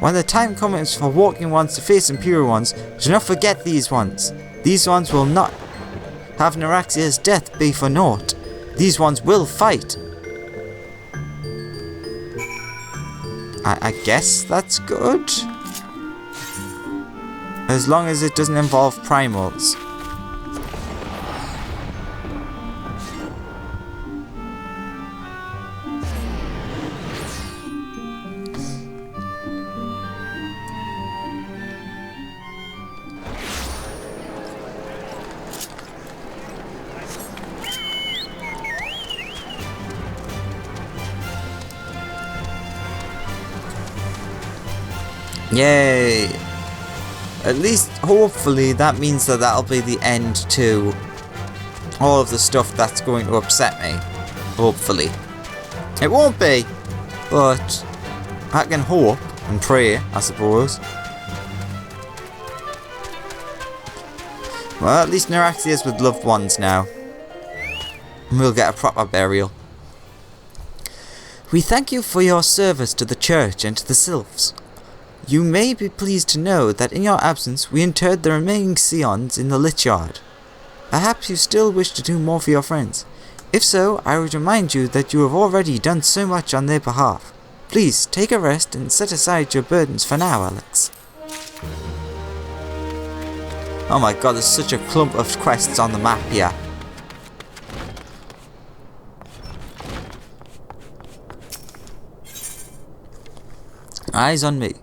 When the time comes for walking ones to face Imperial ones, do not forget these ones. These ones will not have Neuraxia's death be for naught. These ones will fight. I guess that's good. As long as it doesn't involve primals. Yay! At least, hopefully, that means that that'll be the end to all of the stuff that's going to upset me. Hopefully. It won't be, but I can hope and pray, I suppose. Well, at least Neuraxia's with loved ones now. And we'll get a proper burial. We thank you for your service to the church and to the sylphs. You may be pleased to know that in your absence we interred the remaining Scions in the Lich Yard. Perhaps you still wish to do more for your friends. If so, I would remind you that you have already done so much on their behalf. Please, take a rest and set aside your burdens for now, Alex. Oh my god, there's such a clump of quests on the map here. Eyes on me.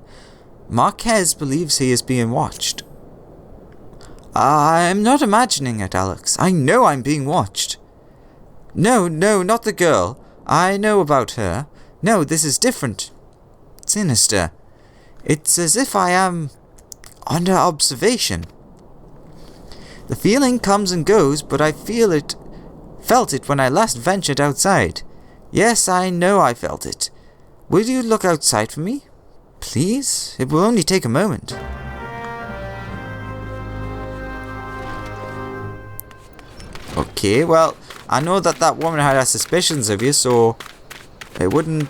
Marquez believes he is being watched. I'm not imagining it, Alex. I know I'm being watched. No, not the girl. I know about her. No, this is different. Sinister. It's as if I am under observation. The feeling comes and goes, but I felt it when I last ventured outside. Yes, I know I felt it. Will you look outside for me? Please? It will only take a moment. Okay, well, I know that woman had her suspicions of you, so it wouldn't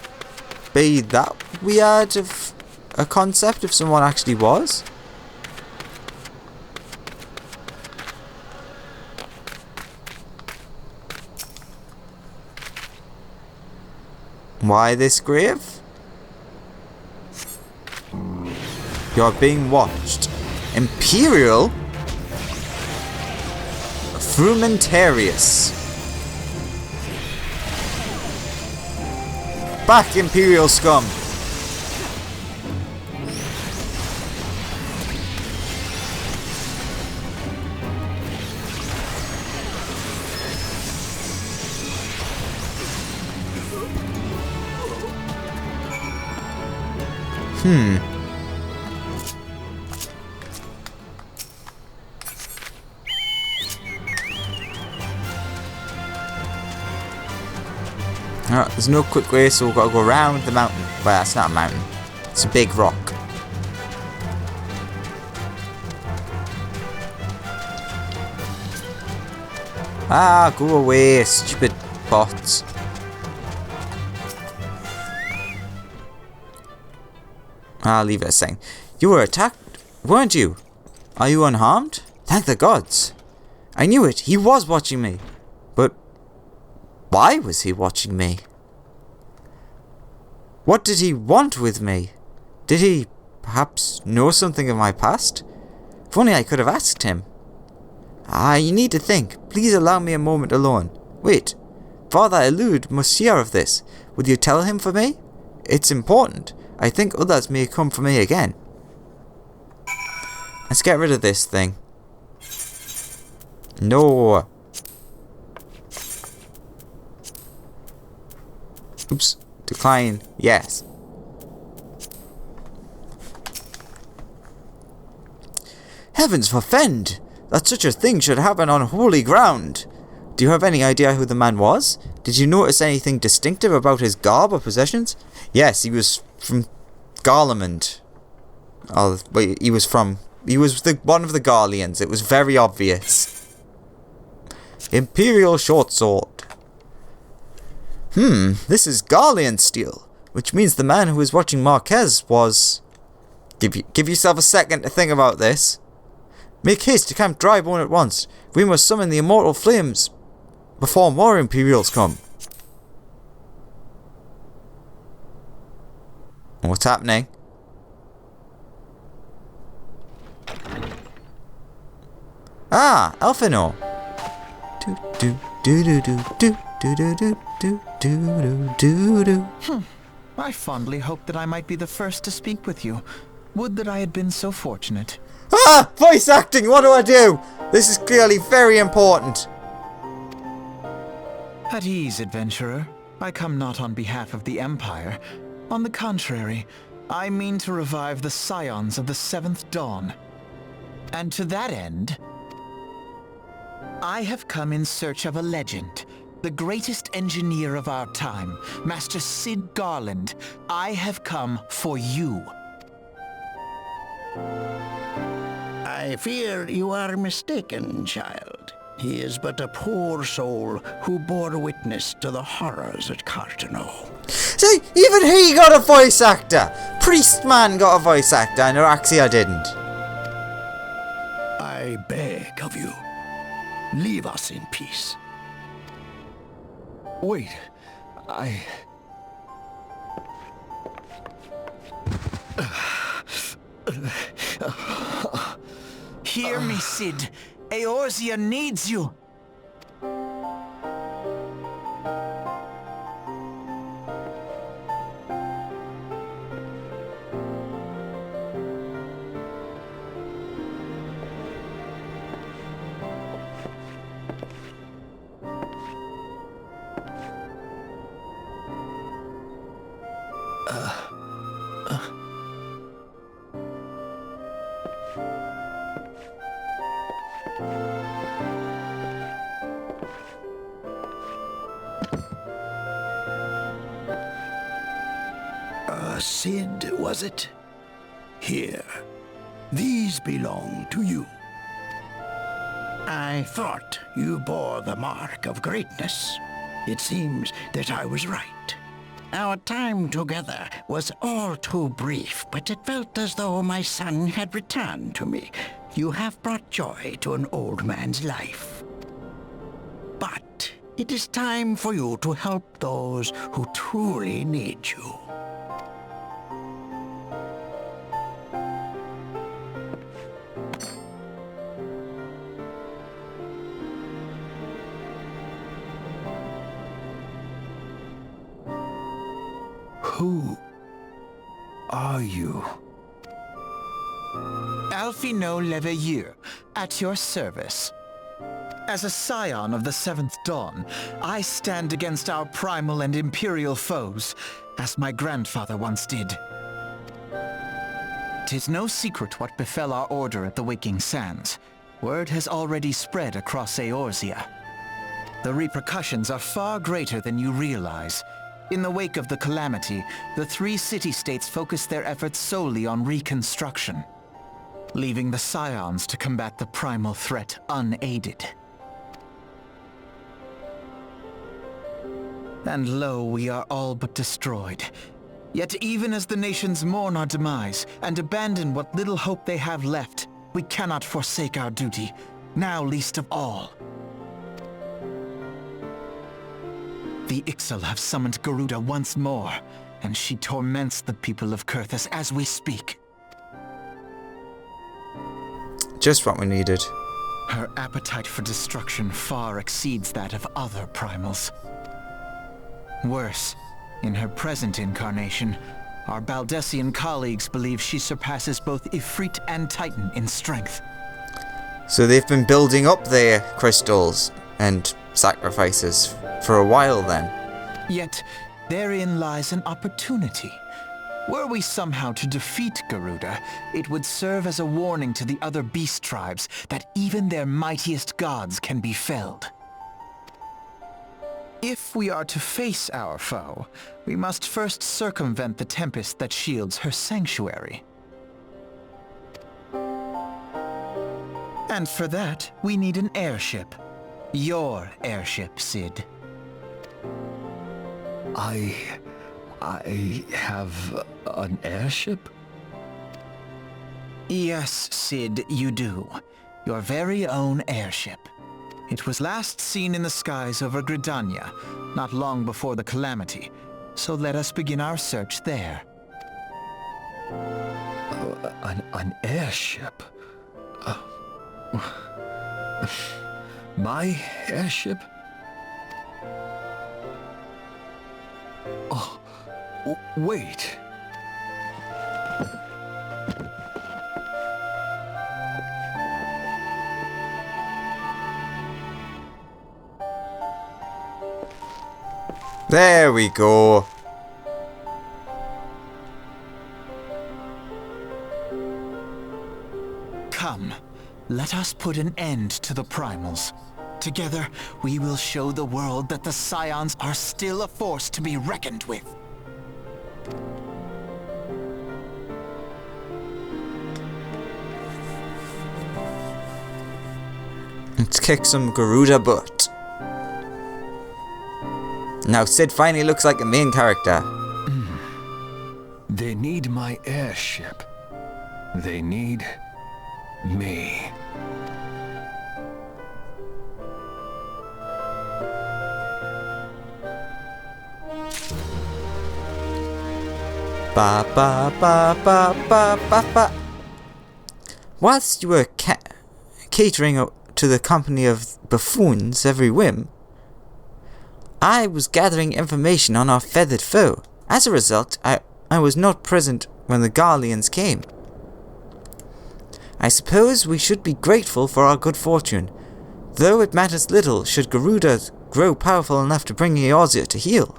be that weird of a concept if someone actually was. Why this grave? You're being watched. Imperial? Frumentarius. Back, Imperial scum! There's no quick way, so we've got to go around the mountain. Well, that's not a mountain. It's a big rock. Ah, go away, stupid bots. I'll leave it a second. You were attacked, weren't you? Are you unharmed? Thank the gods. I knew it. He was watching me. But why was he watching me? What did he want with me? Did he perhaps know something of my past? If only I could have asked him. You need to think. Please allow me a moment alone. Wait. Father Elude must hear of this. Would you tell him for me? It's important. I think others may come for me again. Let's get rid of this thing. No. Oops. Decline. Yes. Heavens forfend! That such a thing should happen on holy ground. Do you have any idea who the man was? Did you notice anything distinctive about his garb or possessions? Yes, he was from Garlemund. Oh, wait, he was one of the Garleans. It was very obvious. Imperial short sword. This is Garlean steel, which means the man who was watching Marquez was Give yourself a second to think about this. Make haste to Camp Drybone at once. We must summon the immortal flames before more Imperials come. What's happening? Ah, Elfinor. I fondly hoped that I might be the first to speak with you. Would that I had been so fortunate. Ah! Voice acting! What do I do? This is clearly very important. At ease, adventurer. I come not on behalf of the Empire. On the contrary, I mean to revive the scions of the 7th Dawn. And to that end, I have come in search of a legend. The greatest engineer of our time, Master Cid Garland. I have come for you. I fear you are mistaken, child. He is but a poor soul who bore witness to the horrors at Cartano. See, even he got a voice actor. Priestman got a voice actor, and Eorzea didn't. I beg of you, leave us in peace. Wait, Hear me, Cid. Eorzea needs you. Cid, was it? Here. These belong to you. I thought you bore the mark of greatness. It seems that I was right. Our time together was all too brief, but it felt as though my son had returned to me. You have brought joy to an old man's life. But it is time for you to help those who truly need you. Who are you? Alphino Leveilleur, at your service. As a scion of the 7th Dawn, I stand against our primal and imperial foes, as my grandfather once did. 'Tis no secret what befell our order at the Waking Sands. Word has already spread across Eorzea. The repercussions are far greater than you realize. In the wake of the calamity, the 3 city-states focused their efforts solely on reconstruction, leaving the scions to combat the primal threat unaided. And lo, we are all but destroyed. Yet even as the nations mourn our demise and abandon what little hope they have left, we cannot forsake our duty, now least of all. The Ixal have summoned Garuda once more, and she torments the people of Kurthus as we speak. Just what we needed. Her appetite for destruction far exceeds that of other primals. Worse, in her present incarnation, our Baldessian colleagues believe she surpasses both Ifrit and Titan in strength. So they've been building up their crystals and sacrifices for a while then. Yet, therein lies an opportunity. Were we somehow to defeat Garuda, it would serve as a warning to the other beast tribes that even their mightiest gods can be felled. If we are to face our foe, we must first circumvent the tempest that shields her sanctuary. And for that, we need an airship. Your airship, Cid. I have an airship? Yes, Cid, you do. Your very own airship. It was last seen in the skies over Gridania, not long before the calamity. So let us begin our search there. An airship? My airship? Oh, wait. There we go. Come, let us put an end to the primals. Together, we will show the world that the Scions are still a force to be reckoned with. Let's kick some Garuda butt. Now Cid finally looks like a main character. They need my airship. They need me. Ba ba ba ba ba ba ba. Whilst you were catering to the company of buffoons every whim, I was gathering information on our feathered foe. As a result, I was not present when the Garleans came. I suppose we should be grateful for our good fortune, though it matters little should Garuda grow powerful enough to bring Eorzea to heel.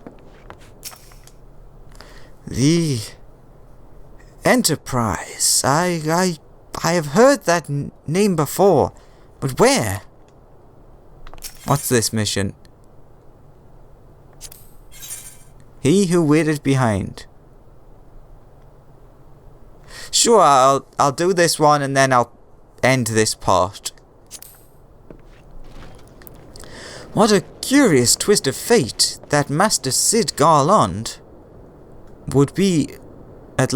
The Enterprise. I have heard that name before, but where? What's this mission? He who waited behind. Sure, I'll do this one and then I'll end this part. What a curious twist of fate that Master Cid Garland would at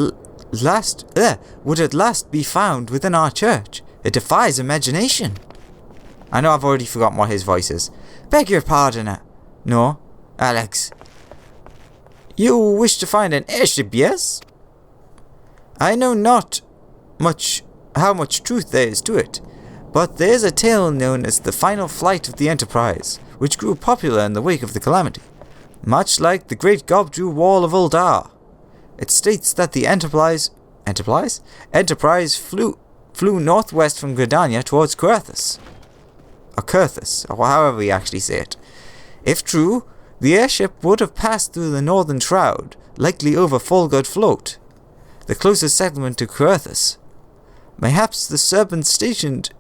last be found within our church. It defies imagination. I know I've already forgotten what his voice is. Beg your pardon. No, Alex. You wish to find an airship, yes? I know not how much truth there is to it, but there is a tale known as the final flight of the Enterprise, which grew popular in the wake of the calamity, much like the Great Gobju Wall of Uldar. It states that the Enterprise flew northwest from Gridania towards Kurthus, or however we actually say it. If true, the airship would have passed through the northern shroud, likely over Folgod Float, the closest settlement to Kurthus. Mayhaps the serpents stationed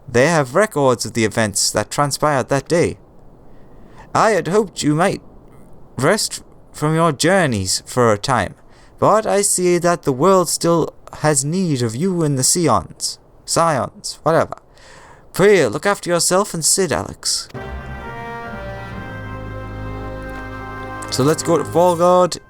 there have records of the events that transpired that day. I had hoped you might rest from your journeys for a time, but I see that the world still has need of you and the Scions, whatever. Pray look after yourself and Cid, Alex. So let's go to Folgod.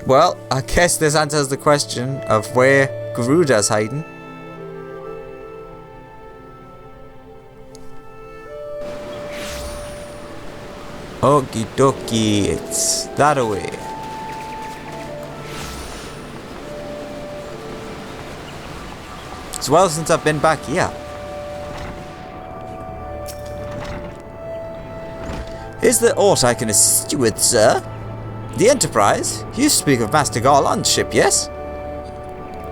Well, I guess this answers the question of where Garuda's hiding. Okie dokie, it's that away. It's well since I've been back here. Is there aught I can assist you with, sir? The Enterprise? You speak of Master Garland's ship, yes?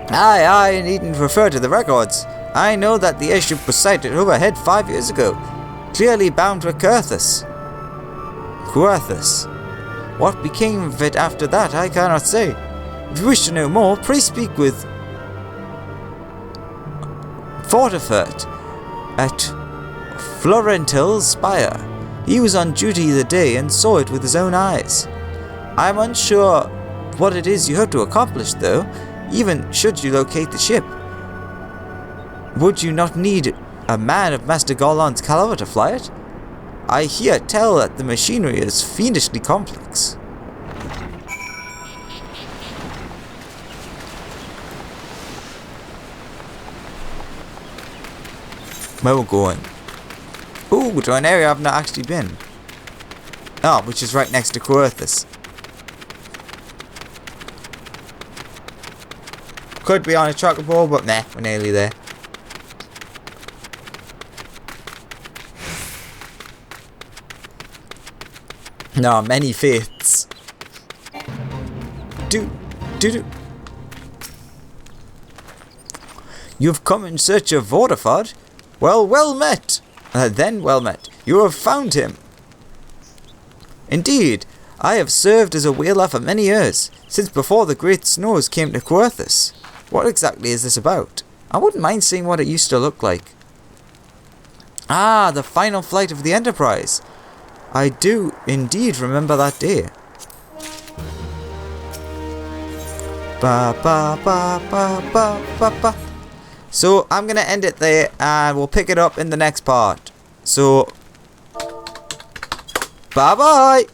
I needn't refer to the records. I know that the airship was sighted overhead 5 years ago, clearly bound for Kurthus. What became of it after that, I cannot say. If you wish to know more, please speak with Fortifert at Florentil's Spire. He was on duty the day and saw it with his own eyes. I am unsure what it is you hope to accomplish, though, even should you locate the ship. Would you not need a man of Master Garland's caliber to fly it? I hear tell that the machinery is fiendishly complex. Where we're going? Ooh, to an area I've not actually been. Oh, which is right next to Coerthus. Could be on a chocobo, but meh, we're nearly there. No, many faiths. Do. You've come in search of Vodafod? Well met. Then well met. You have found him. Indeed, I have served as a whaler for many years, since before the great snows came to Coerthus. What exactly is this about? I wouldn't mind seeing what it used to look like. Ah, the final flight of the Enterprise. I do indeed remember that day. So I'm gonna end it there, and we'll pick it up in the next part. So bye bye.